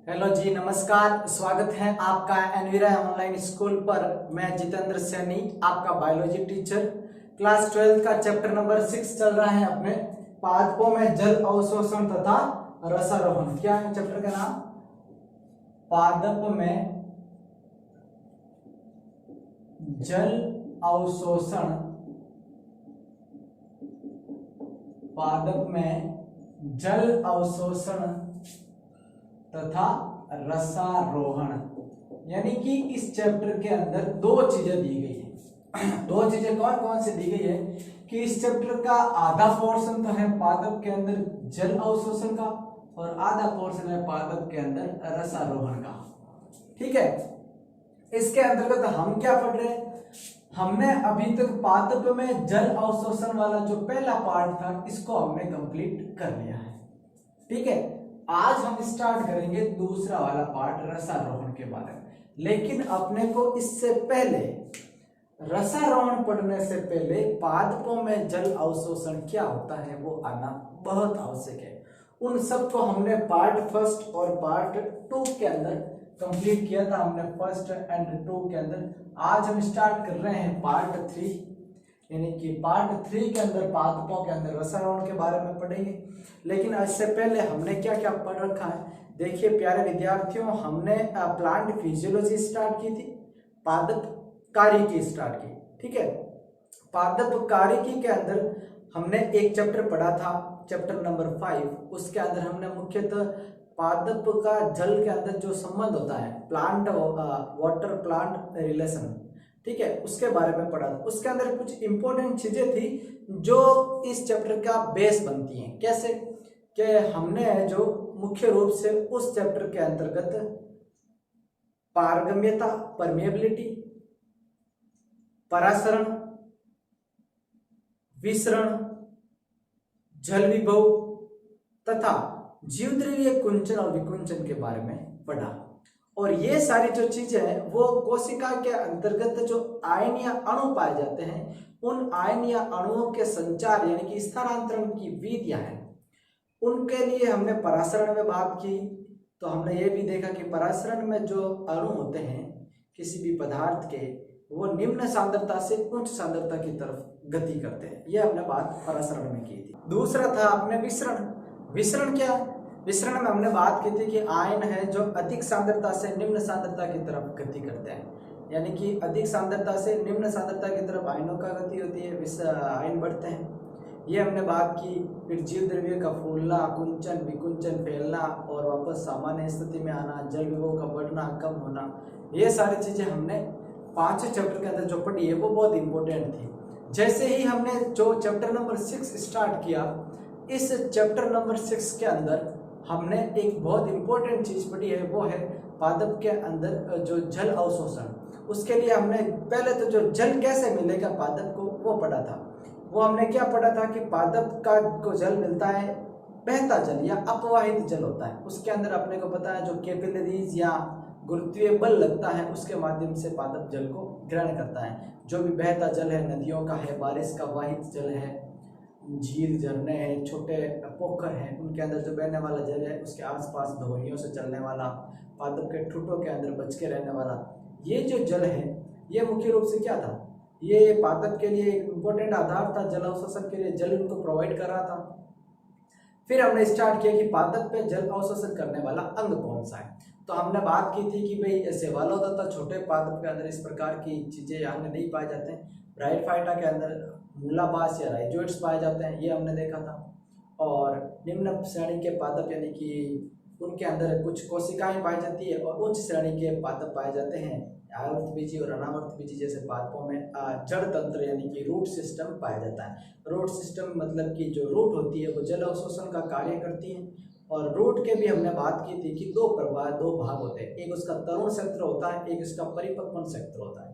Hello जी, नमस्कार। स्वागत है आपका एनवीरा ऑनलाइन स्कूल पर। मैं जितेंद्र सैनी, आपका बायोलॉजी टीचर। क्लास 12 का चैप्टर नंबर 6 चल रहा है अपने। पादपों में जल अवशोषण तथा रसारोहण। क्या है चैप्टर का नाम? पादप में जल अवशोषण, पादप में जल अवशोषण तथा रसारोहण। यानी कि इस चैप्टर के अंदर दो चीजें दी गई है। दो चीजें कौन कौन सी दी गई है कि इस चैप्टर का आधा पोर्शन तो है पादप के अंदर जल अवशोषण का और आधा पोर्शन है पादप के अंदर रसारोहण का। ठीक है, इसके अंतर्गत हम क्या पढ़ रहे हैं? हमने अभी तक पादप में जल अवशोषण वाला जो पहला पार्ट था इसको हमने कंप्लीट कर लिया है। ठीक है, आज हम स्टार्ट करेंगे दूसरा वाला पार्ट रसारोहण के बारे में। लेकिन अपने को इससे पहले रसारोहण पढ़ने से पहले पादपों में जल अवशोषण क्या होता है वो आना बहुत आवश्यक है। उन सब को हमने पार्ट फर्स्ट और पार्ट 2 के अंदर कंप्लीट किया था। हमने फर्स्ट एंड 2 के अंदर। आज हम स्टार्ट कर रहे हैं पार्ट 3, यानी कि पार्ट 3 के अंदर पादपों के अंदर रसारोहण के बारे में पढ़ेंगे। लेकिन इससे पहले हमने क्या क्या पढ़ रखा है? देखिए प्यारे विद्यार्थियों, हमने प्लांट फिजियोलॉजी स्टार्ट की थी, पादप कारिकी स्टार्ट की। ठीक है, पादप कारिकी के अंदर हमने एक चैप्टर पढ़ा था, चैप्टर नंबर 5। उसके अंदर हमने मुख्यतः पादप का जल के अंदर जो संबंध होता है, प्लांट वाटर प्लांट रिलेशन, ठीक है, उसके बारे में पढ़ा था। उसके अंदर कुछ इंपॉर्टेंट चीजें थी जो इस चैप्टर का बेस बनती हैं। कैसे कि हमने जो मुख्य रूप से उस चैप्टर के अंतर्गत पारगम्यता, परमेबिलिटी, परासरण, विसरण, जल विभव तथा जीवद्रव्य कुंचन और विकुंचन के बारे में पढ़ा। और ये सारी जो चीजें हैं वो कोशिका के अंतर्गत जो आयन या अणु पाए जाते हैं, उन आयन या अणुओं के संचार यानी कि स्थानांतरण की विधियां हैं, उनके लिए हमने परासरण में बात की। तो हमने ये भी देखा कि परासरण में जो अणु होते हैं किसी भी पदार्थ के, वो निम्न सांद्रता से उच्च सांद्रता की तरफ गति करते हैं। ये हमने बात परासरण में की थी। दूसरा था अपने विसरण। विसरण क्या है? विसरण में हमने बात की थी कि आयन है जो अधिक सांद्रता से निम्न सांद्रता की तरफ गति करते हैं, यानी कि अधिक सांद्रता से निम्न सांद्रता की तरफ आयनों का गति होती है, आयन बढ़ते हैं। ये हमने बात की। फिर जीव द्रव्य का फूलना, कुंचन, विकुंचन, फैलना और वापस सामान्य स्थिति में आना, जल विभव का बढ़ना, कम होना, ये सारी चीजें हमने 5 चैप्टर के अंदर जो पढ़ी है वो बहुत इंपॉर्टेंट थी। जैसे ही हमने जो चैप्टर नंबर 6 स्टार्ट किया, इस चैप्टर नंबर 6 के अंदर हमने एक बहुत इंपॉर्टेंट चीज पढ़ी है, वो है पादप के अंदर जो जल अवशोषण। उसके लिए हमने पहले तो जो जल कैसे मिलेगा पादप को वो पढ़ा था। वो हमने क्या पढ़ा था कि पादप का को जल मिलता है बहता जल या अपवाहित जल होता है। उसके अंदर अपने को पता है जो कैपिलरीज या गुरुत्वीय बल लगता है उसके माध्यम से पादप जल को ग्रहण करता है। जो भी बहता जल है, नदियों का है, बारिश का वाहित जल है, झील, झरने हैं, छोटे पोखर हैं, उनके अंदर जो बहने वाला जल है, उसके आसपास धोनियों से चलने वाला, पादप के ठूठों के अंदर बच के रहने वाला, ये जो जल है ये मुख्य रूप से क्या था? ये पादप के लिए एक इम्पोर्टेंट आधार था, जल अवशोषण के लिए जल उनको प्रोवाइड कर रहा था। फिर हमने स्टार्ट किया कि पादप पे जल अवशोषण करने वाला अंग कौन सा है। तो हमने बात की थी कि भाई सेवालोदत्ता छोटे पादप के अंदर इस प्रकार की चीजें अंग नहीं पाए जाते हैं। ब्रायोफाइटा के अंदर मूलाबास या राइजोइड्स पाए जाते हैं, ये हमने देखा था। और निम्न श्रेणी के पादप यानी कि उनके अंदर कुछ कोशिकाएं पाई जाती है और उच्च श्रेणी के पादप पाए जाते हैं, आवर्तबीजी और अनावर्तबीजी जैसे पादपों में जड़ तंत्र यानी कि रूट सिस्टम पाया जाता है। रूट सिस्टम मतलब कि जो रूट होती है वो जल अवशोषण का कार्य करती है। और रूट के भी हमने बात की थी कि दो भाग होते हैं, एक उसका तरुण क्षेत्र होता है, एक इसका परिपक्वन क्षेत्र होता है।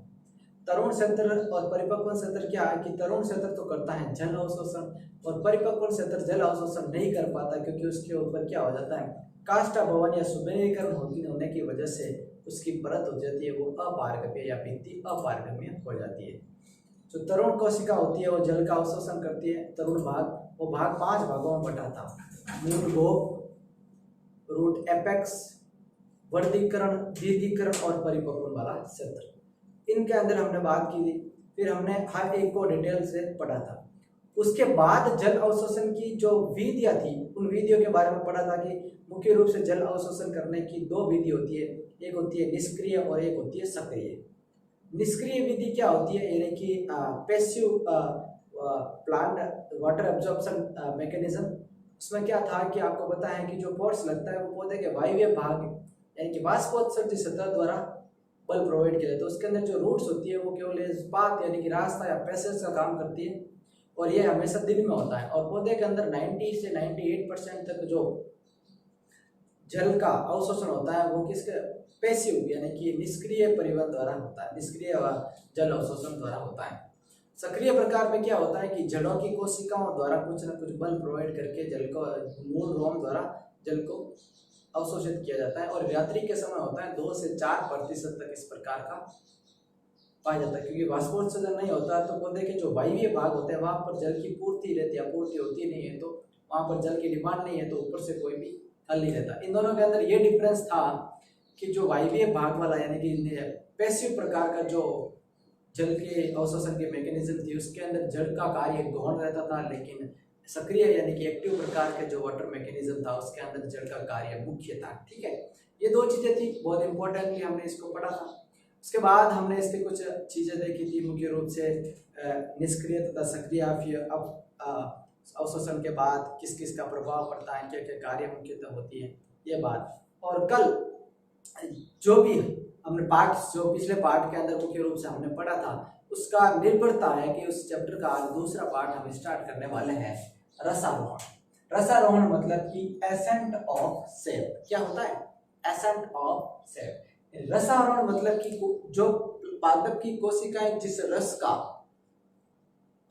तरुण क्षेत्र और परिपक्वन क्षेत्र क्या है कि तरुण क्षेत्र तो करता है जल अवशोषण और परिपक्वन क्षेत्र जल अवशोषण नहीं कर पाता, क्योंकि उसके ऊपर क्या हो जाता है, काष्ठा भवन या सुमेरीकरण होने की वजह से उसकी परत हो जाती है, वो अपारगम्य या भित्ति अपारगम्य हो जाती है। जो तरुण कोशिका होती है वो जल का अवशोषण करती है। तरुण भाग, वो भाग 5 भागों में बटा था। मूल गोप, रूट एपेक्स, वर्गीकरण, दीर्घीकरण और परिपक्वन वाला क्षेत्र, इनके अंदर हमने बात की थी। फिर हमने हर एक को डिटेल से पढ़ा था। उसके बाद जल अवशोषण की जो विधियां थी उन विधियों के बारे में पढ़ा था कि मुख्य रूप से जल अवशोषण करने की दो विधि होती है, एक होती है निष्क्रिय और एक होती है सक्रिय। निष्क्रिय विधि क्या होती है, यानी कि passive plant water absorption mechanism. उसमें क्या था कि आपको पता है कि जो पोर्स लगता है वो पौधे के वायवीय भाग यानी कि वाष्पोत्सर्जित सतह द्वारा बल प्रोवाइड किया जाता है। उसके अंदर जो रूट्स होती है वो केवल इस्पात यानी कि रास्ता या पैसेज का काम करती है और ये हमेशा दिन में होता है। और पौधे के अंदर 90 से 98% तक जो जल का अवशोषण होता है वो किसके पैसिव यानी कि निष्क्रिय परिवहन द्वारा होता है, निष्क्रिय जल अवशोषण द्वारा होता है। सक्रिय प्रकार में क्या होता है कि जड़ों की कोशिकाओं द्वारा कुछ न कुछ बल प्रोवाइड करके जल को मूल रोम द्वारा जल को अवशोषित किया जाता है और रात्रि के समय होता है 2 से 4% तक इस प्रकार का पाया जाता है। क्योंकि वाष्पोत्सर्जन नहीं होता है तो पौधे के जो वायवीय भाग होते हैं वहां पर जल की पूर्ति रहती है, आपूर्ति होती नहीं है तो वहां पर जल की डिमांड नहीं है तो ऊपर से कोई भी हल नहीं रहता। इन दोनों के अंदर ये डिफरेंस था कि जो वायवीय भाग वाला यानी कि पैसिव प्रकार का जो जल के अवशोषण की मैकेनिज्म थी उसके अंदर जल का कार्य गौण रहता था, लेकिन सक्रिय यानी कि एक्टिव प्रकार के जो वाटर मैकेनिज्म था उसके अंदर जल का कार्य मुख्य था। ठीक है, ये दो चीजें थी, बहुत इंपॉर्टेंटली हमने इसको पढ़ा था। उसके बाद हमने इसके कुछ चीजें देखी थी, मुख्य रूप से निष्क्रिय तथा सक्रिय। फिर अब अवशोषण के बाद किस किस का प्रभाव पड़ता है, क्या क्या कार्य मुख्यतः होती है, ये बात। और कल जो भी हमने पार्ट जो पिछले पार्ट के अंदर मुख्य रूप से हमने पढ़ा था उसका निर्भरता है कि उस चैप्टर का आज दूसरा पार्ट हम स्टार्ट करने वाले हैं, रसारोहण। रसारोहण मतलब कि एसेंट ऑफ सेप। क्या होता है? एसेंट ऑफ सेप। रसारोहण मतलब कि जो पादप की कोशिकाएं जिस रस का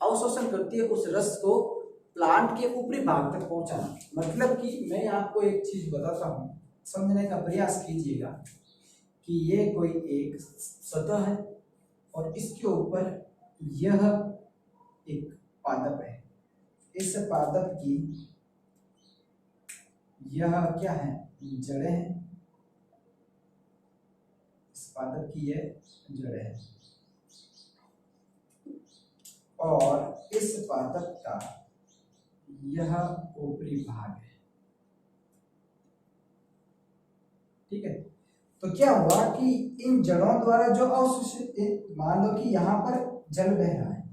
अवशोषण करती है उस रस को प्लांट के ऊपरी भाग तक पहुंचाना। मतलब कि मैं आपको एक चीज बताता हूं, समझने का प्रयास कीजिएगा कि ये कोई एक सतह है और इसके ऊपर यह एक पादप है। इस पादप की यह क्या है? जड़ें हैं। इस पादप की यह जड़ें हैं और इस पादप का यह ऊपरी भाग है। ठीक है, तो क्या हुआ कि इन जड़ों द्वारा जो अवशोषित, मान लो कि यहाँ पर जल बह रहा है,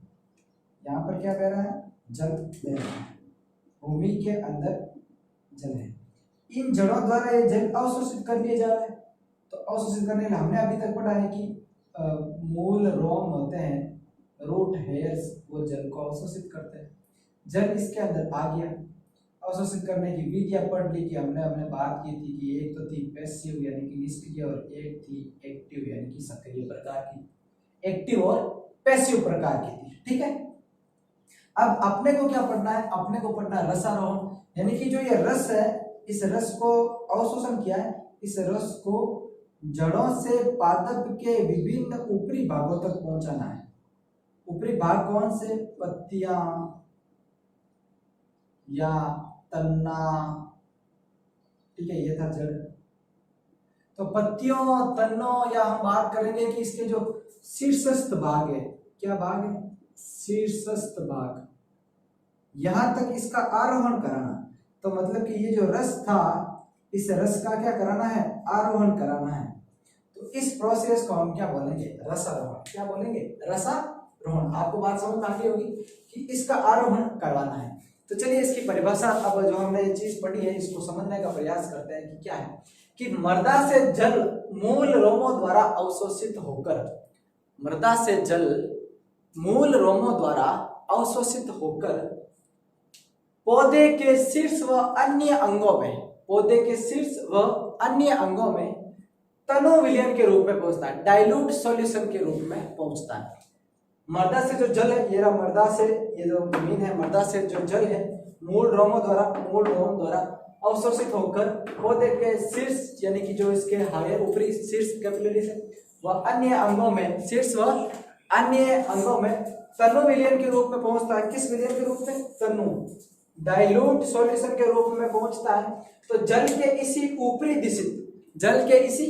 यहाँ पर क्या बह रहा है? जल बह रहा है, भूमि के अंदर जल है। इन जड़ों द्वारा ये जल अवशोषित कर लिया जा रहा है। तो अवशोषित करने के लिए हमने अभी तक पढ़ा है कि मूल रोम होते हैं, रूट हेयर्स, वो जल को अवशोषित करते हैं। जल इसके अंदर आ गया, अवशोषित करने की विधियां पढ़ ली कि हमने बात की थी कि एक तो थी पैसिव यानी कि निष्क्रिय और एक थी एक्टिव यानी कि सक्रिय प्रकार की। एक्टिव और पैसिव प्रकार की थी। ठीक है, अब अपने को क्या पढ़ना है? अपने को पढ़ना है रसारोहण, यानी कि जो ये रस है इस रस को अवशोषण किया है, इस रस को जड़ों से पादप के विभिन्न ऊपरी भागों तक पहुंचाना है। ऊपरी भाग कौन से? पत्तियां या तना। ठीक है, ये था जड़। तो पत्तियों, तनों, या हम बात करेंगे कि इसके जो शीर्षस्थ भाग है, क्या भाग है? शीर्षस्थ भाग, यहां तक इसका आरोहण कराना। तो मतलब कि ये जो रस था इस रस का क्या कराना है? आरोहण कराना है। तो इस प्रोसेस को हम क्या बोलेंगे? रसारोहण। क्या बोलेंगे? रसारोहण। आपको बात समझ आ गई होगी कि इसका आरोहण करवाना है। तो चलिए इसकी परिभाषा, अब जो हमने ये चीज पढ़ी है इसको समझने का प्रयास करते हैं कि क्या है। कि मृदा से जल मूल रोमों द्वारा अवशोषित होकर, मृदा से जल मूल रोमों द्वारा अवशोषित होकर पौधे के शीर्ष व अन्य अंगों में, पौधे के शीर्ष व अन्य अंगों में तनु विलयन के रूप में पहुंचता है, डाइल्यूट सॉल्यूशन के रूप में पहुंचता है। मृदा से जो जल है, ये मृदा से, ये जो जमीन है, मृदा से जो जल है मूल रोमों द्वारा अवशोषित होकर पौधे के शीर्ष यानी कि जो इसके हायर ऊपरी शीर्ष कैपिलरीज है वह अन्य अंगों में, शीर्ष व अन्य अंगों में तनु विलयन के रूप में पहुंचता है। किस विलयन के रूप में? तनु, डाइल्यूट सॉल्यूशन के रूप में पहुंचता है। तो जल के इसी ऊपरी दिशित, जल के इसी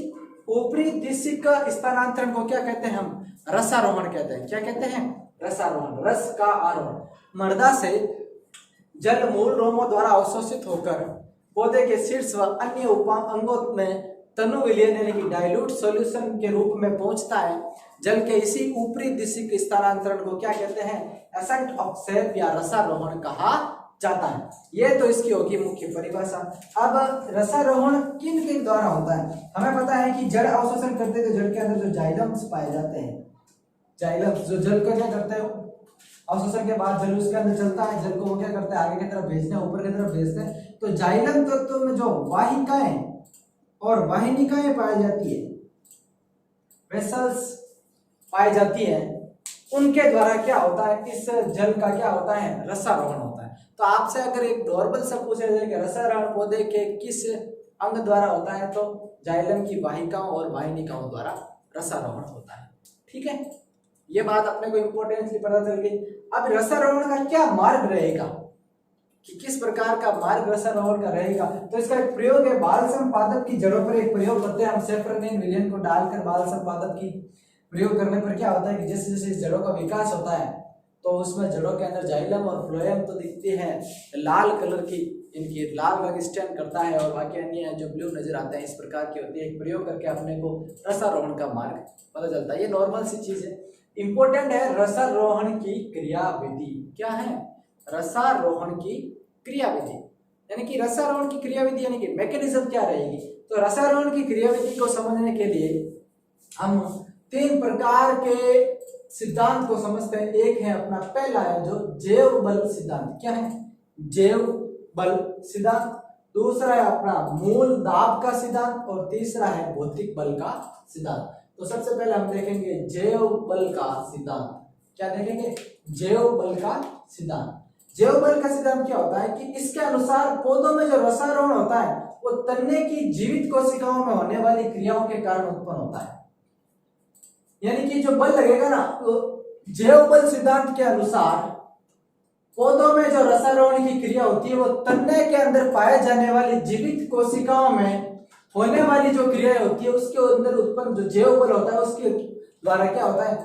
ऊपरी दिशिक स्थानांतरण को क्या कहते हैं हम? रसारोहण कहते हैं। क्या कहते हैं? रसारोहण, रस का आरोहण। मृदा से जल मूल रोमों द्वारा अवशोषित होकर पौधे के शीर्ष व अन्य अंगों में तनु विलयन यानी कि डाइल्यूट सॉल्यूशन के रूप में पहुंचता है। जल के इसी ऊपरी दिशिक स्थानांतरण को क्या कहते हैं? एसेंट ऑफ सेप या रसारोहण कहा जाता है। ये तो इसकी होगी मुख्य परिभाषा। अब रसारोहण किन किन द्वारा होता है? हमें पता है कि जल अवशोषण करते तो जल के अंदर जो जाइलम्स पाए जाते हैं, जाइलम्स जो जल का क्या करते हैं, अवशोषण के बाद जल उसके अंदर चलता है, जल को वो क्या करते हैं? आगे की तरफ भेजते हैं, ऊपर की तरफ भेजते हैं। तो जाइलम तत्व में जो वाहिकाएं और वाहिनिकाएं पाई जाती है, वेसल्स पाई जाती है, उनके द्वारा क्या होता है? इस जल का क्या होता है? रसारोहण होता है। तो आपसे अगर एक नॉर्मल सा पूछा जाए कि रसारोहण पौधे के किस अंग द्वारा होता है, तो जाइलम की वाहिकाओं और वाहिनिकाओं द्वारा रसारोहण होता है। ठीक है, ये बात अपने को इंपॉर्टेंटली पता चल गई। अब रसारोहण का क्या मार्ग रहेगा, कि किस प्रकार का मार्ग रसारोहण का रहेगा? तो इसका एक प्रयोग है, बाल संपादक की जड़ों पर एक प्रयोग करते हैं हम। सेफ्रोनिन विलयन को डालकर बाल संपादक की प्रयोग करने पर क्या होता है कि जैसे जैसे इस जड़ों का विकास होता है तो उसमें जड़ों के अंदर जाइलम और फ्लोएम तो दिखती है लाल कलर की, इनकी लाल रंग स्टैंड करता है और बाकी अन्य जो ब्लू नजर आते हैं, इस प्रकार की होती है। एक प्रयोग करके अपने को रसारोहण का मार्ग पता चलता है। ये नॉर्मल सी चीज है। इंपॉर्टेंट है रसारोहण की क्रियाविधि। क्या है? रसारोहण की क्रियाविधि, यानी कि रसारोहण की क्रियाविधि यानी कि मैकेनिज्म क्या रहेगी। तो रसारोहण की क्रियाविधि को समझने के लिए हम 3 प्रकार के सिद्धांत को समझते हैं। एक है अपना पहला है जो जैव बल सिद्धांत। क्या है? जैव बल सिद्धांत। दूसरा है अपना मूल दाब का सिद्धांत और तीसरा है भौतिक बल का सिद्धांत। तो सबसे पहले हम देखेंगे जैव बल का सिद्धांत। क्या देखेंगे? जैव बल का सिद्धांत। जैव बल का सिद्धांत क्या होता है कि इसके अनुसार पौधों में जो रसारोहण होता है वो तन्ने की जीवित कोशिकाओं में होने वाली क्रियाओं के कारण उत्पन्न होता है। यानी कि जो बल लगेगा ना, तो जैव बल सिद्धांत के अनुसार पौधों में जो रसारोहण की क्रिया होती है वो तन्ने के अंदर पाए जाने वाली जीवित कोशिकाओं में होने वाली जो क्रिया होती है उसके अंदर उत्पन्न जो जैव बल होता है उसके द्वारा क्या होता है?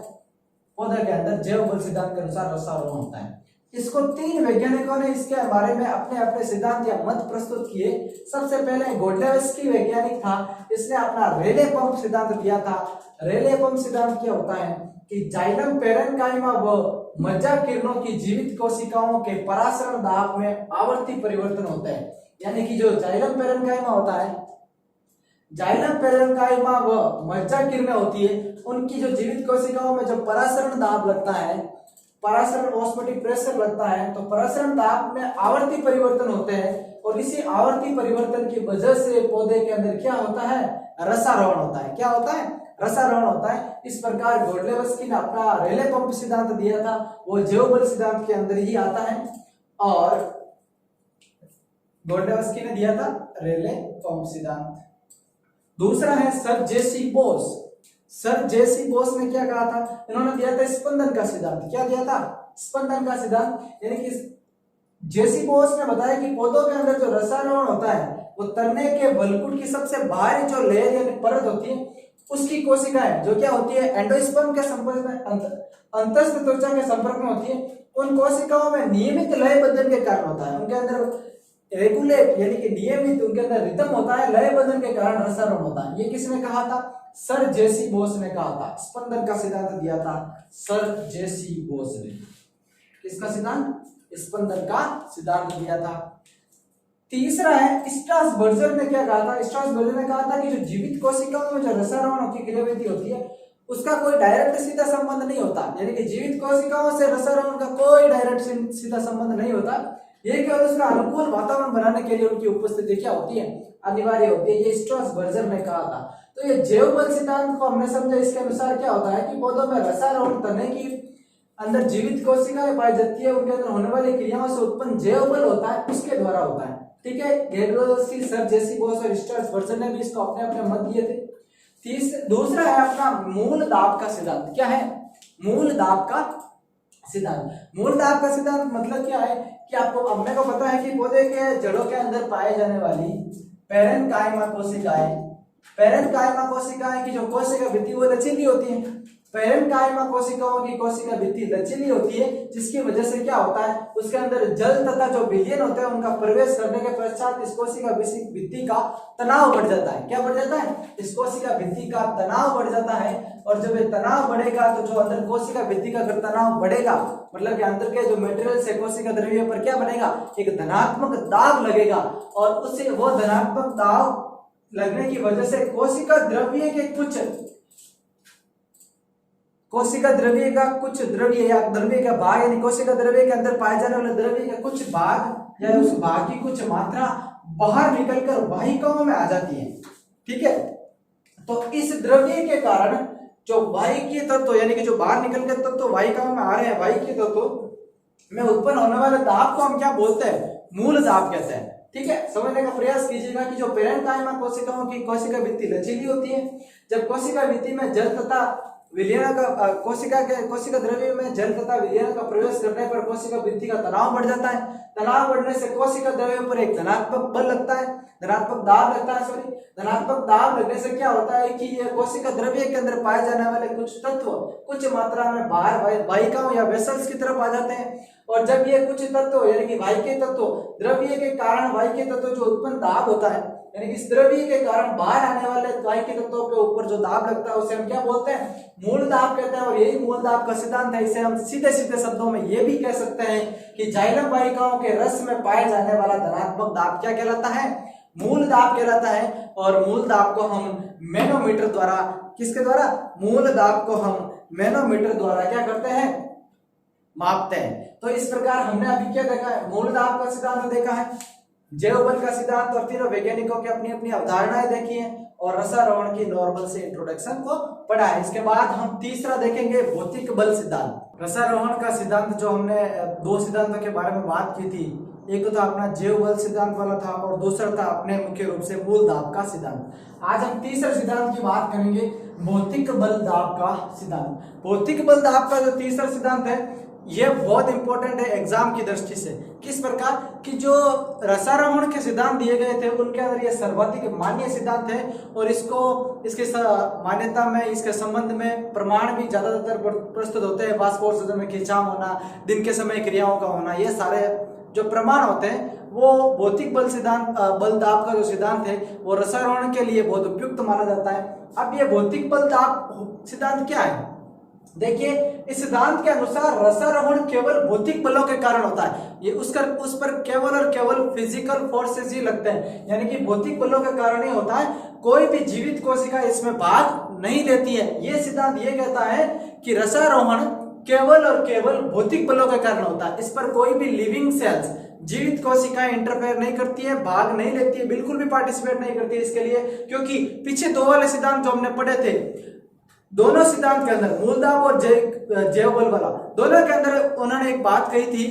पौधे के अंदर जैव बल सिद्धांत के अनुसार रसारोहण होता है। इसको 3 वैज्ञानिकों ने इसके बारे में अपने अपने सिद्धांत या मत प्रस्तुत किए। सबसे पहले गोल्डेवस्की वैज्ञानिक था, इसने अपना रेले पंप सिद्धांत दिया था। रेले पंप सिद्धांत क्या होता है कि जाइलम पेरेन्काइमा व मज्जा किरणों की जीवित कोशिकाओं के परासरण दाब में आवर्ती परिवर्तन होता है। यानी कि जो जाइलम पेरेन्काइमा होता है, जाइलम पेरेन्काइमा व मज्जा किरणें होती है, उनकी जो जीवित कोशिकाओं में जो परासरण दाब लगता है, परासरण ऑस्मोटिक प्रेशर लगता है, तो परासरण दाब में आवर्ती परिवर्तन होते हैं और इसी आवर्ती परिवर्तन की वजह से पौधे के अंदर क्या होता है? रसारोहण होता है। क्या होता है? रसारोहण होता है। इस प्रकार गोल्डेवस्की ने अपना रेले पंप सिद्धांत दिया था, वो जैव बल सिद्धांत के अंदर ही आता है। और गोल्डेवस्की ने दिया था रेले पंप सिद्धांत। दूसरा है सर जेसी बोस। सर जेसी बोस ने क्या कहा था? इन्होंने दिया था स्पंदन का सिद्धांत। क्या दिया था? स्पंदन का सिद्धांत। यानी कि जेसी बोस ने बताया कि पौधों के अंदर जो रसारोहण होता है वो तन्ने के बलकुट की सबसे बाहरी जो लेयर यानी परत होती है उसकी कोशिकाएं जो क्या होती है? एंडोस्पर्म के संपर्क में, अंतस्थ त्वचा के संपर्क में होती है। उन कोशिकाओं में नियमित लय बदन के कारण होता है, उनके अंदर रेगुलेट यानी कि नियमित उनके अंदर रिदम होता है, लय बदन के कारण रसारोहण होता है। ये किसने कहा था? सर जेसी बोस ने कहा था। स्पंदन का सिद्धांत दिया था सर जेसी बोस ने। किसका सिद्धांत? स्पंदन का सिद्धांत दिया था। तीसरा है स्ट्रासबर्गर ने क्या कहा था? स्ट्रासबर्गर ने कहा था कि जो जीवित कोशिकाओं में जो रसारोहण की क्रियाविधि होती है उसका कोई डायरेक्ट सीधा संबंध नहीं होता। यानी कि जीवित कोशिकाओं से रसारोहण का कोई डायरेक्ट सीधा संबंध नहीं होता। ये केवल उसका अनुकूल वातावरण बनाने के लिए उनकी उपस्थिति क्या होती है? अनिवार्य होती है। ये स्ट्रासबर्गर ने कहा था। तो ये जैव बल सिद्धांत को हमने समझा। इसके अनुसार क्या होता है कि पौधों में रसारोहण तने की अंदर जीवित कोशिकाएं पाई जाती है, उनके अंदर होने वाली क्रियाओं से उत्पन्न जैव बल होता है, उसके द्वारा होता है। ठीक है, गोल्डेवस्की, सर जेसी बोस और स्ट्रासबर्गर ने भी इसको अपने अपने मत दिए थे। दूसरा है अपना मूल दाब का सिद्धांत। क्या है? मूल दाब का सिद्धांत। मूल दाब का सिद्धांत मतलब क्या है कि आपको अपने को पता है कि पौधे के जड़ों के अंदर पाए जाने वाली पेरेन्काइमा कोशिकाएं पैरेन्काइमा कोशिकाएं की जो कोशिका भित्ति वो लचीली होती है। पैरेन्काइमा कोशिकाओं की कोशिका भित्ति लचीली होती है, जिसकी वजह से क्या होता है, उसके अंदर जल तथा जो विलयन होते हैं उनका प्रवेश करने के पश्चात इस कोशिका भित्ति का तनाव बढ़ जाता है। क्या बढ़ जाता है? इस कोशिका भित्ति का तनाव बढ़ जाता है। और जब ये तनाव बढ़ेगा तो जो अंदर कोशिका भित्ति का अगर तनाव बढ़ेगा, मतलब कि अंदर के जो मटेरियल से कोशिका द्रव्य पर क्या बनेगा, एक धनात्मक दाब लगेगा। और उससे वो धनात्मक दाब लगने की वजह से कोशिका द्रव्य का कुछ द्रव्य या द्रव्य का भाग, यानी कोशिका द्रव्य के अंदर पाए जाने वाले द्रव्य का कुछ भाग या उस भाग की कुछ मात्रा बाहर निकलकर वाहिकाओं में आ जाती है। ठीक है, तो इस द्रव्य के कारण जो वाहिकीय तत्व यानी कि जो बाहर निकल के तत्व वाहिकाओं में आ रहे हैं, वाहिकीय तत्व में उत्पन्न होने वाले दाब को हम क्या बोलते हैं? मूल दाब कहते हैं। ठीक है, समझने का प्रयास कीजिएगा कि जो पैरेन्काइमा कोशिकाओं की कोशिका भित्ति लचीली होती है। जब कोशिका भित्ति में जल तथा विलयन का कोशिका द्रव्य में जल तथा विलयन का प्रवेश करने पर कोशिका भित्ति का तनाव बढ़ जाता है। तनाव बढ़ने से कोशिका द्रव्य पर एक धनात्मक बल लगता है, धनात्मक दाब लगता है। धनात्मक दाब लगने से क्या होता है कि ये कोशिका द्रव्य के अंदर पाए जाने वाले कुछ तत्व कुछ मात्रा में बाहर वाहिकाओं या वेसल्स की तरफ आ जाते हैं। और जब ये कुछ तत्व यानी कि वाहिकीय तत्व द्रव्य के कारण वाहिकीय तत्व जो उत्पन्न दाब होता है, यानी कि इस द्रव्य के कारण बाहर आने वाले वाहिकीय तत्वों के ऊपर जो दाब लगता है उसे हम क्या बोलते हैं? मूल दाब कहते हैं। और यही मूल दाब का सिद्धांत है। इसे हम सीधे सीधे शब्दों में ये भी कह सकते हैं कि जाइलम वाहिकाओं के रस में पाए जाने वाला धनात्मक दाब क्या कहलाता है? मूल दाब कहलाता है। और मूल दाब को हम मैनोमीटर द्वारा, किसके द्वारा? मूल दाब को हम मैनोमीटर द्वारा क्या करते हैं? मापते हैं। तो इस प्रकार हमने अभी क्या देखा है? मूल दाब का सिद्धांत देखा है, जैव बल का सिद्धांत और तीनों वैज्ञानिकों की अपनी अपनी अवधारणाएं देखी हैं, और रसारोहण की नॉर्मल से इंट्रोडक्शन को पढ़ा है। इसके बाद हम तीसरा देखेंगे भौतिक बल सिद्धांत। रसारोहण का सिद्धांत जो हमने दो सिद्धांतों के बारे में बात की थी, एक तो था अपना जैव बल सिद्धांत वाला था और दूसरा था अपने मुख्य रूप से मूल दाब का सिद्धांत। आज हम तीसरे सिद्धांत की बात करेंगे, भौतिक बल दाब का सिद्धांत। भौतिक बल दाब का जो तीसरा सिद्धांत है यह बहुत इंपॉर्टेंट है एग्जाम की दृष्टि से। किस प्रकार कि जो रसारोहण के सिद्धांत दिए गए थे उनके अंदर यह सर्वाधिक मान्य सिद्धांत है। और इसके मान्यता में, इसके संबंध में प्रमाण भी ज्यादातर प्रस्तुत होते हैं। वाष्पोत्सर्जन में खिंचाव होना, दिन के समय क्रियाओं का होना, ये सारे जो प्रमाण होते हैं वो भौतिक बल सिद्धांत, बल दाब का जो सिद्धांत है वो रसारोहण के लिए बहुत उपयुक्त माना जाता है। अब ये भौतिक बल दाब सिद्धांत क्या है? देखिए, इस सिद्धांत के अनुसार रसारोहण केवल भौतिक बलों के कारण होता है। ये उस पर केवल और केवल फिजिकल फोर्सेस ही लगते हैं, यानी कि भौतिक बलों के कारण ही होता है। कोई भी जीवित कोशिका इसमें भाग नहीं लेती है। ये सिद्धांत ये कहता है कि रसारोहण केवल और केवल भौतिक बलों के कारण होता है। इस पर कोई भी लिविंग सेल्स, जीवित कोशिकाएं इंटरफेयर नहीं करती है, भाग नहीं लेती है, बिल्कुल भी पार्टिसिपेट नहीं करती है इसके लिए। क्योंकि पीछे दो वाले सिद्धांत जो हमने पढ़े थे, दोनों सिद्धांत के अंदर मूल दाब और जैव बल वाला, दोनों के अंदर उन्होंने एक बात कही थी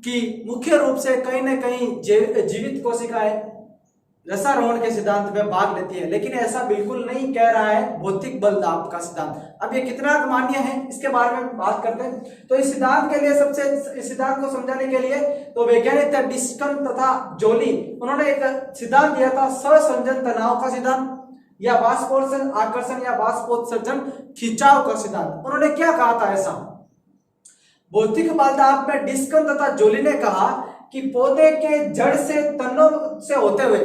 कि मुख्य रूप से कहीं ना कहीं जीवित कोशिकाएं रसारोहण के सिद्धांत में भाग लेती है, लेकिन ऐसा बिल्कुल नहीं कह रहा है भौतिक बल दाब का सिद्धांत। अब ये कितना मान्य है इसके बारे में बात करते हैं। तो इस सिद्धांत के लिए इस सिद्धांत को समझाने के लिए तो वैज्ञानिक थे डिस्कन तथा जोली, उन्होंने एक सिद्धांत दिया था सहसंयोजन तनाव का सिद्धांत, या वाष्पोत्सर्जन आकर्षण या वाष्पोत्सर्जन खिंचाव का सिद्धांत। उन्होंने क्या कहा था ऐसा? भौतिक बल दाब में डिस्कन तथा जोली ने कहा कि पौधे के जड़ से तनों से होते हुए,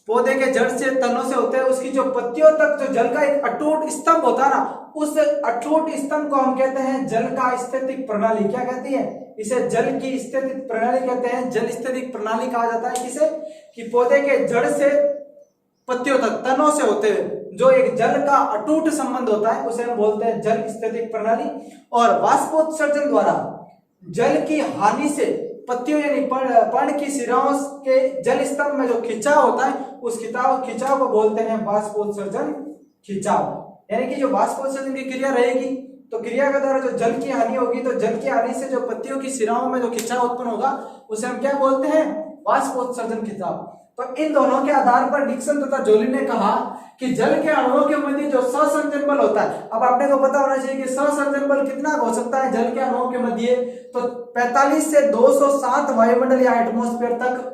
पौधे के जड़ से तनों से होते हुए उसकी जो पत्तियों तक जो जल का एक अटूट स्तंभ होता है ना, उस अटूट स्तंभ को हम कहते हैं जल का स्थितिक प्रणाली। क्या कहती है? इसे जल की स्थितिक प्रणाली कहते हैं। जल स्थितिक प्रणाली कहा जाता है किसे? कि पौधे के जड़ से पत्तियों तक, तनों से होते हुए जो एक जल का अटूट संबंध होता है उसे हम बोलते हैं जल स्थितिक प्रणाली। और वाष्पोत्सर्जन द्वारा जल की हानि से पत्तियों यानी पर्ण की शिराओं के जल स्तंभ में जो खिंचाव होता है उस खिंचाव को बोलते हैं वाष्पोत्सर्जन खिंचाव। यानी कि जो वाष्पोत्सर्जन की क्रिया रहेगी तो क्रिया के द्वारा जो जल की हानि होगी, तो जल की हानि से जो पत्तियों की शिराओं में जो खिंचाव उत्पन्न होगा उसे हम क्या बोलते हैं? वाष्पोत्सर्जन खिंचाव। तो इन दोनों के आधार पर डिक्सन तथा जोली ने कहा कि जल के अणुओं के मध्य जो सहसंयोजन बल होता है, अब आपने को पता होना चाहिए कि सहसंयोजन बल कितना हो सकता है जल के अणुओं के मध्य, तो 45 से 207 वायुमंडल या एटमॉस्फेयर तक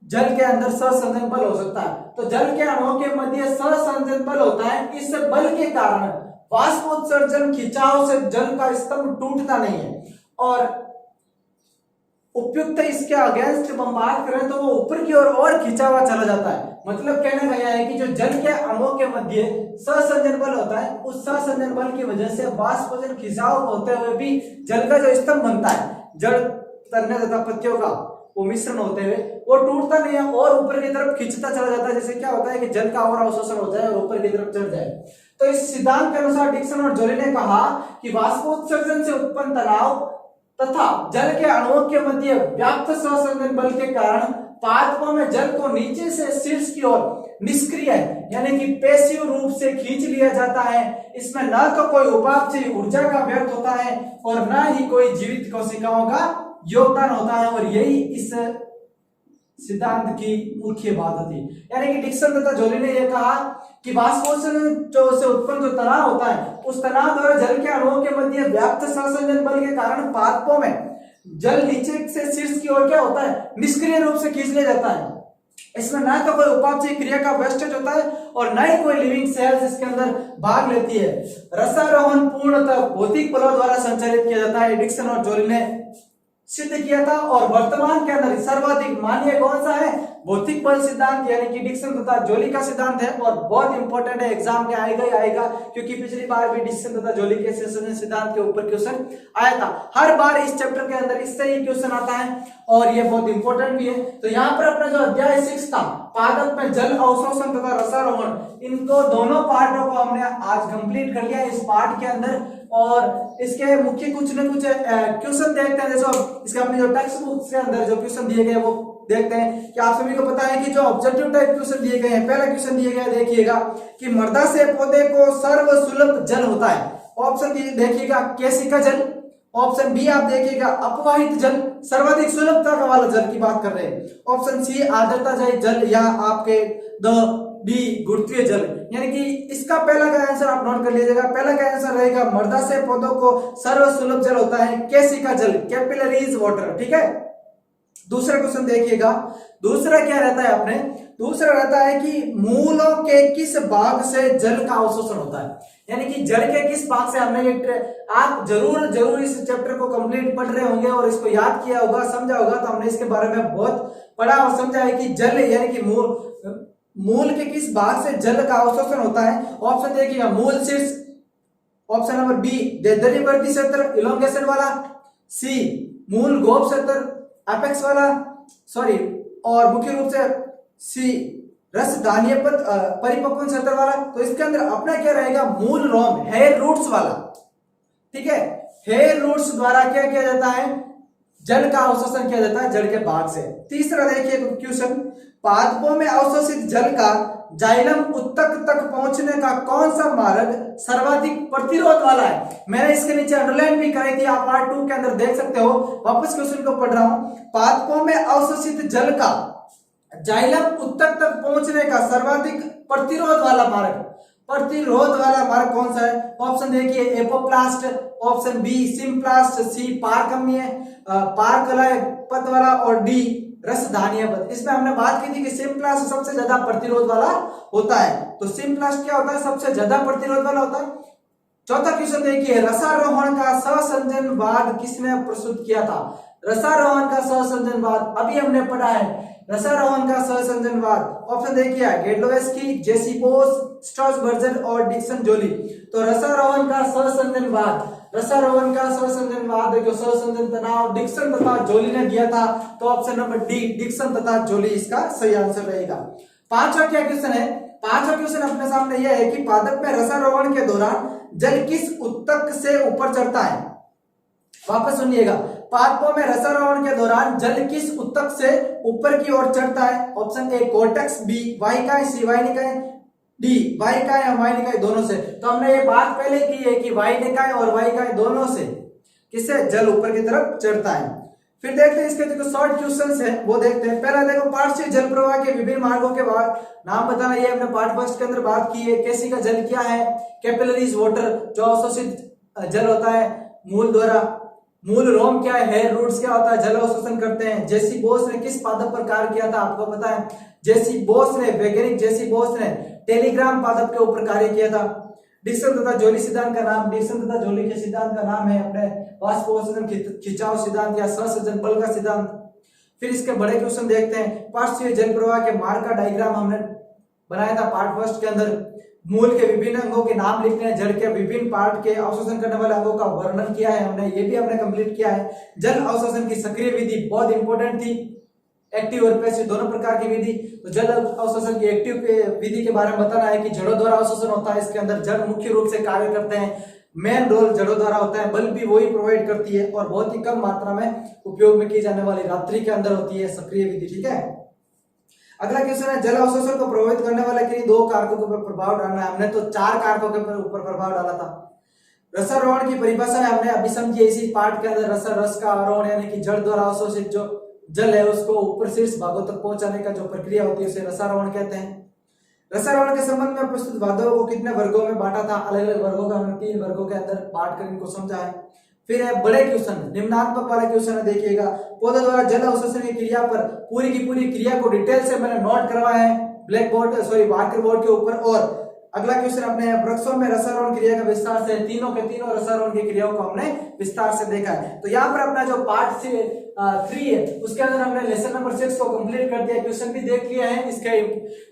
जल के अंदर सहसंजन बल हो सकता है। तो जल के अणुओं के मध्य सहसंजन बल होता है। इस बल के कारण वाष्पोत्सर्जन खिंचाव से जल का स्तंभ टूटता नहीं है और उपयुक्त इसके अगेंस्ट हम बात करें तो वो ऊपर की ओर और खिंचा हुआ चला जाता है। मतलब कहने गया है कि जो जल के अणुओं के मध्य सहसंजन बल होता है, उस सहसंजन बल की वजह से वाष्पोत्सर्जन खिंचाव होते हुए भी जल का जो स्तंभ बनता है, जल तरने तथा पत्तियों का वो मिश्रण होते हुए वो टूटता नहीं है और ऊपर की तरफ खींचता चला जाता है। जैसे क्या होता है कि जल का और अवशोषण हो जाए और ऊपर की तरफ चढ़ जाए। तो इस सिद्धांत के अनुसार डिक्सन और जोली ने कहा कि वाष्पोत्सर्जन से उत्पन्न तनाव तथा जल के अणुओं के मध्य व्याप्त सहसंजन बल के कारण पादपों में जल को नीचे से शीर्ष की ओर निष्क्रिय यानी कि पैसिव रूप से खींच लिया जाता है। इसमें न तो कोई उपापचयी ऊर्जा का व्यर्थ होता है और न ही कोई जीवित कोशिकाओं का योगदान होता है। और यही इस सिद्धांत की मुख्य बात होती है। यानी कि डिक्सन तथा जोली ने यह कहा कि वाष्पोत्सर्जन से उत्पन्न जो तनाव होता है, उस तनाव द्वारा जल के अणुओं के मध्य व्याप्त सहसंजन बल के कारण पादपों में जल नीचे से शीर्ष की ओर क्या होता है, निष्क्रिय रूप से खींच लिया जाता है। इसमें ना तो कोई उपापचयी क्रिया का वेस्टेज होता है और न ही कोई लिविंग सेल्स इसके अंदर भाग लेती है। रसारोहण पूर्णतः भौतिक बलों द्वारा संचालित किया जाता है। डिक्सन और जोली ने सिद्ध किया था और वर्तमान के अंदर सर्वाधिक मान्य कौन सा है, भौतिक बल सिद्धांत, यानी कि डिक्सन तथा जोली का सिद्धांत है। और बहुत इंपॉर्टेंट है, एग्जाम में आएगा ही आएगा, क्योंकि पिछली बार भी डिक्सन तथा जोली के सिद्धांत के ऊपर क्वेश्चन आया था। हर बार इस चैप्टर के अंदर इससे ही क्वेश्चन आता है और ये बहुत इंपॉर्टेंट भी है। तो यहाँ पर अपना जो अध्याय 6 था, पादप में जल अवशोषण तथा रसारोहण, इनको दोनों पार्टों को हमने आज कंप्लीट कर लिया इस पार्ट के अंदर। और इसके मुख्य कुछ न कुछ क्वेश्चन देखते हैं। जैसे इसके अपने जो टेक्स्ट बुक के अंदर जो क्वेश्चन दिए गए वो देखते हैं कि आप सभी को पता है कि जो ऑब्जेक्टिव टाइप क्वेश्चन दिए गए हैं, पहला क्वेश्चन दिए गया देखिएगा कि मृदा से पौधे को सर्वसुलभ जल होता है। ऑप्शन देखिएगा केशिका जल, ऑप्शन बी आप देखिएगा अपवाहित जल, सर्वाधिक सुलभता का वाला जल की बात कर रहे हैं, ऑप्शन सी आर्द्रता जल, या आपके डी गुरुत्वीय जल। यानी कि इसका पहला का आंसर आप नोट कर लीजिएगा। पहला का आंसर रहेगा मृदा से पौधों को सर्वसुलभ जल होता है केशिका जल, कैपिलरीज वाटर। ठीक है, दूसरा क्वेश्चन देखिएगा। दूसरा क्या रहता है अपने, दूसरा रहता है कि मूलों के किस भाग से जल का अवशोषण होता है। यानी कि जल के किस भाग से, हमने आप जरूर इस चैप्टर को कंप्लीट पढ़ रहे होंगे और इसको याद किया होगा, समझा होगा। तो हमने इसके बारे में बहुत पढ़ा और समझा है कि जल यानी कि मूल के किस भाग से जल का अवशोषण होता है। ऑप्शन देखिएगा मूल शीर्ष, ऑप्शन नंबर बी दलदलीवर्ती क्षेत्र इलोंगेशन वाला, सी मूल गोप क्षेत्र एपेक्स वाला, सॉरी, और मुख्य रूप से सी रस धान्य परिपक्व क्षेत्र वाला। तो इसके अंदर अपना क्या रहेगा, मूल रोम हेयर रूट्स वाला। ठीक है, हेयर रूट्स द्वारा क्या किया जाता है, जल का अवशोषण किया जाता है जल के भाग से। तीसरा देखिए क्वेश्चन, पादपों में अवशोषित जल का जाइलम उत्तक तक पहुंचने का कौन सा मार्ग सर्वाधिक प्रतिरोध वाला है। मैंने इसके नीचे अंडरलाइन भी कराई थी, आप पार्ट 2 के अंदर देख सकते हो। वापस क्वेश्चन को पढ़ रहा हूं, पादपों में अवशोषित जल का जाइलम उत्तक तक पहुंचने का सर्वाधिक प्रतिरोध वाला मार्ग कौन सा है। ऑप्शन देखिए एपोप्लास्ट, ऑप्शन बी सिम्प्लास्ट, सी पारगम्य पारकलय पथ वाला, और डी रसधानीय पथ। इसमें हमने बात की थी कि सिम्प्लास्ट सबसे ज्यादा प्रतिरोध वाला होता है। तो सिम्प्लास्ट क्या होता है, सबसे ज्यादा प्रतिरोध वाला होता है। चौथा क्वेश्चन देखिए, रसारोहण का सहसंजनवाद किसने प्रस्तुत किया था। रसारोहण का सहसंजनवाद अभी हमने पढ़ा है, रसारोहण का सहसंजनवाद। ऑप्शन देखिए गेडलोवेस्की, जेसिपोस, स्ट्रासबर्गर और डिक्सन जोली। तो रसारोहण का सहसंजनवाद जो सहसंजन तनाव डिक्सन तथा जोली ने दिया था। तो ऑप्शन नंबर डी डिक्सन तथा जोली इसका सही आंसर रहेगा। पांचवा क्या क्वेश्चन है, पांचवा क्वेश्चन अपने सामने यह है कि पादप में रसारोहण के दौरान जल किस उत्तक से ऊपर चढ़ता है। वापस सुनिएगा, पादपों में रसारोहण के दौरान जल किस उत्तक से ऊपर की ओर चढ़ता है। ऑप्शन ए कोर्टेक्स, बी वाहिकाएं, सी वाहिनिकाएं, डी वाहिकाएं या वाहिनिकाएं दोनों से। तो हमने ये बात पहले की है कि वाहिनिकाएं और वाहिकाएं दोनों से किससे जल ऊपर की तरफ चढ़ता है। फिर देखते हैं इसके जो शॉर्ट क्वेश्चंस है वो देखते हैं। पहला देखो, पार्श्व जल प्रवाह के विभिन्न मार्गों के नाम बताना, ये हमने पार्ट फर्स्ट के अंदर बात की है। केशिका जल क्या है, कैपिलरीज वाटर जो अवशोषित जल होता है मूल द्वारा, मूल रोम क्या है, हेयर रूट्स क्या होता है, जल अवशोषण करते हैं। जेसी बोस ने किस पादप पर कार्य किया था, आपको पता है। वैज्ञानिक जेसी बोस ने टेलीग्राम पादप के ऊपर कार्य किया था। डिक्सन तथा जोली सिद्धांत का नाम, डिक्सन तथा जोली के सिद्धांत का नाम है अपने वाष्पोत्सर्जन खिंचाव सिद्धांत या सहसंयोजन बल का सिद्धांत। फिर इसके बड़े क्वेश्चन देखते हैं। पार्श्वीय जल प्रवाह के मार्ग का डायग्राम हमने बनाया था पार्ट फर्स्ट के अंदर। मूल के विभिन्न अंगों के नाम लिखते हैं, जल के विभिन्न पार्ट के अवशोषण करने वाले अंगों का वर्णन किया है हमने, ये भी हमने कंप्लीट किया है। जल अवशोषण की सक्रिय विधि बहुत इंपॉर्टेंट थी, एक्टिव और पैसिव दोनों प्रकार की विधि। तो जल अवशोषण की एक्टिव विधि के बारे में बताना है कि जड़ों द्वारा अवशोषण होता है। इसके अंदर जड़ मुख्य रूप से कार्य करते हैं, मेन रोल जड़ों द्वारा होता है, बल भी वही प्रोवाइड करती है और बहुत ही कम मात्रा में उपयोग में की जाने वाली रात्रि के अंदर होती है सक्रिय विधि। ठीक है, अगला क्वेश्चन है, जल अवशोषण को प्रभावित करने वाले किन्हीं दो कारकों के ऊपर प्रभाव डालना है। हमने तो 4 कारकों के ऊपर प्रभाव डाला था। रसारोहण की परिभाषा है हमने अभी समझी इसी पार्ट के अंदर। रस का आरोहण यानी कि जल द्वारा अवशोषित जो जल है उसको ऊपर शीर्ष भागों तक पहुंचाने का जो प्रक्रिया होती है उसे रसारोहण कहते हैं। रसारोहण के संबंध में प्रस्तुत वादों को कितने वर्गों में बांटा था, अलग अलग वर्गों का हमने 3 वर्गों के अंदर बांट कर इनको समझा है। फिर है बड़े क्वेश्चन, निम्नात्मक वाला क्वेश्चन है, देखिएगा। पौधों द्वारा जल अवशोषण की क्रिया पर पूरी की पूरी क्रिया को डिटेल से मैंने नोट करवाया है ब्लैक बोर्ड मार्कर बोर्ड के ऊपर। और अगला क्वेश्चन अपने वृक्षों में रसारोहण क्रिया का विस्तार से, तीनों के तीनों रसारोहण की क्रियाओं को हमने विस्तार से देखा है। तो यहाँ पर अपना जो पार्ट 3 है उसके अंदर हमने लेसन नंबर 6 को कंप्लीट कर दिया, क्वेश्चन भी देख लिया है, इसके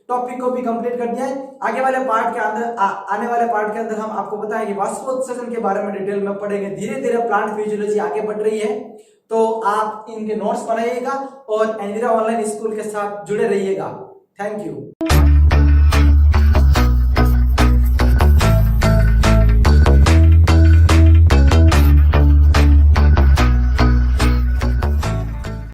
टॉपिक को भी कंप्लीट कर दिया है। आगे वाले पार्ट के अंदर आने वाले पार्ट के अंदर हम आपको बताएंगे वाष्पोत्सर्जन के बारे में डिटेल में पढ़ेंगे। धीरे धीरे प्लांट फिजियोलॉजी आगे बढ़ रही है, तो आप इनके नोट्स बनाइएगा और एनवीरा ऑनलाइन स्कूल के साथ जुड़े रहिएगा। Thank you.